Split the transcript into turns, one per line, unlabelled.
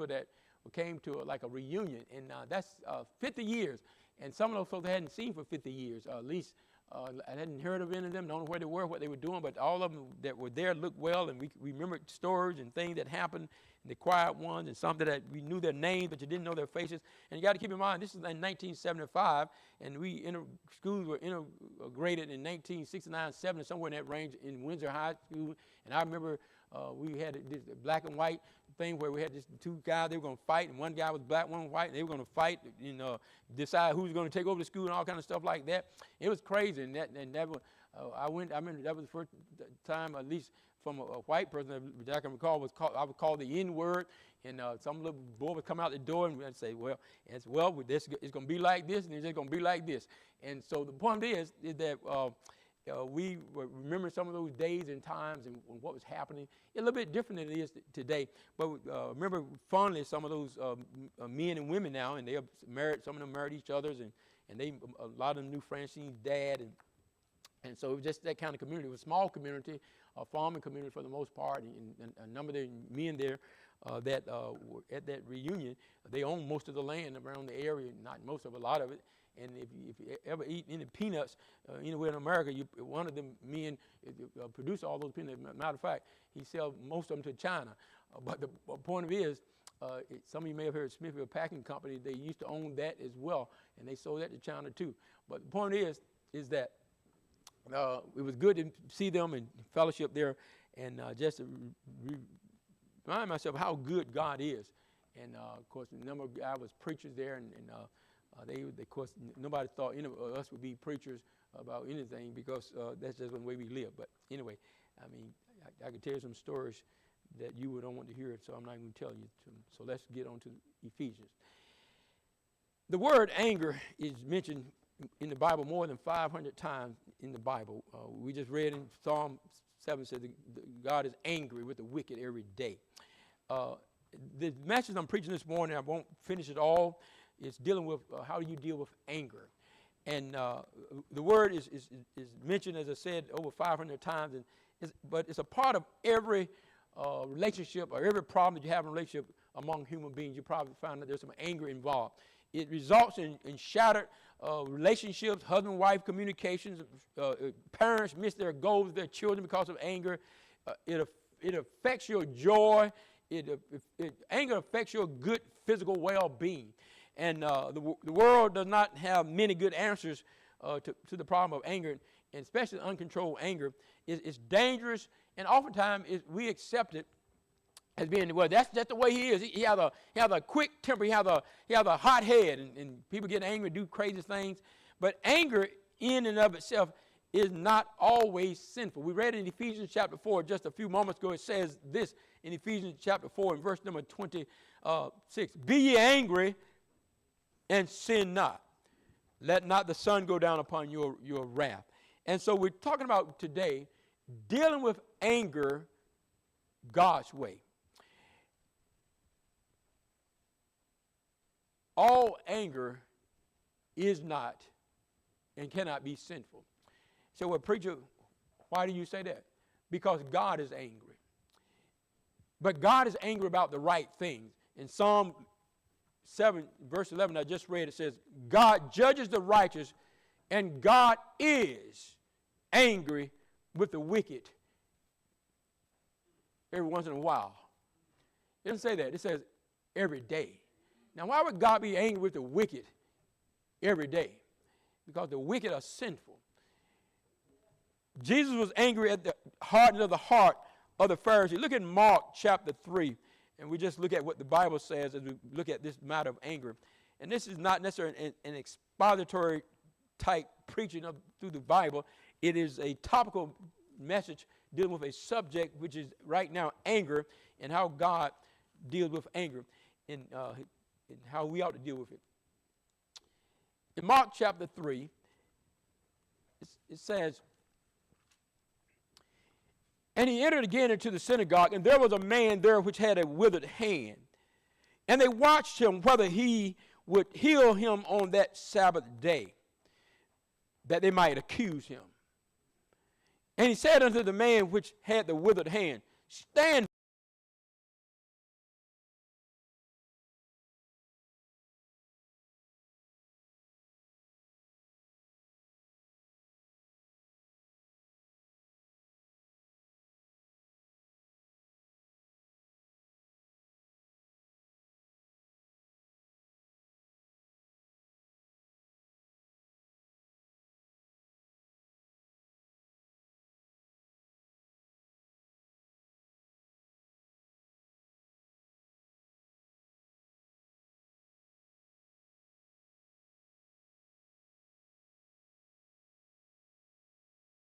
people that came to like a reunion, and that's 50 years. And some of those folks I hadn't seen for 50 years, at least I hadn't heard of any of them, don't know where they were, what they were doing, but all of them that were there looked well, and we remembered stories and things that happened, and the quiet ones, and something that we knew their names, but you didn't know their faces. And you got to keep in mind, this is in 1975, and schools were integrated in 1969, 70, somewhere in that range in Windsor High School. And I remember we had this black and white thing where we had this two guys, they were going to fight, and one guy was black, one was white, and they were going to fight, decide who's going to take over the school and all kind of stuff like that. It was crazy, and that was, I remember that was the first time, at least from a white person that I can recall, I would call the N-word, and some little boy would come out the door and I'd say, it's going to be like this, and it's just going to be like this. And so the point is that we remember some of those days and times and what was happening. A little bit different than it is today. But remember fondly some of those men and women now, and they are married. Some of them married each other, and a lot of them knew Francine's dad, and so it was just that kind of community. It was a small community, a farming community for the most part, and a number of the men there that were at that reunion, they owned most of the land around the area, not most of, a lot of it. And if you ever eat any peanuts anywhere in America, one of them men produce all those peanuts. Matter of fact, he sells most of them to China. But the point of it is, some of you may have heard Smithfield Packing Company. They used to own that as well, and they sold that to China too. But the point is that it was good to see them and fellowship there, and just to remind myself how good God is. And of course, a number of guys was preachers there, and they, of course, nobody thought any of us would be preachers about anything, because that's just the way we live. But anyway, I mean, I could tell you some stories that you would don't want to hear, so I'm not going to tell you. So let's get on to Ephesians. The word anger is mentioned in the Bible more than 500 times in the Bible. We just read in Psalm 7 says God is angry with the wicked every day. The message I'm preaching this morning, I won't finish it all. It's dealing with how do you deal with anger. And the word is mentioned, as I said, over 500 times. But it's a part of every relationship or every problem that you have in a relationship among human beings. You probably find that there's some anger involved. It results in shattered relationships, husband-wife communications. Parents miss their goals with their children because of anger. It affects your joy. Anger affects your good physical well-being. And the world does not have many good answers to the problem of anger, and especially uncontrolled anger. It's dangerous, and oftentimes we accept it as being, well, that's the way he is. He has a quick temper. He has a hot head, and people get angry and do crazy things. But anger in and of itself is not always sinful. We read in Ephesians chapter 4 just a few moments ago. It says this in Ephesians chapter 4 and verse number 26. Be ye angry and sin not. Let not the sun go down upon your wrath. And so we're talking about today dealing with anger God's way. All anger is not and cannot be sinful. So, well, preacher, why do you say that? Because God is angry. But God is angry about the right things. In Psalm 7, verse 11, I just read, it says, God judges the righteous, and God is angry with the wicked every once in a while. It doesn't say that. It says every day. Now, why would God be angry with the wicked every day? Because the wicked are sinful. Jesus was angry at the hardness of the heart of the Pharisees. Look at Mark chapter 3, and we just look at what the Bible says as we look at this matter of anger. And this is not necessarily an expository type preaching through the Bible. It is a topical message dealing with a subject which is right now anger, and how God deals with anger, and how we ought to deal with it. In Mark chapter 3, it says, and he entered again into the synagogue, and there was a man there which had a withered hand. And they watched him whether he would heal him on that Sabbath day, that they might accuse him. And he said unto the man which had the withered hand, stand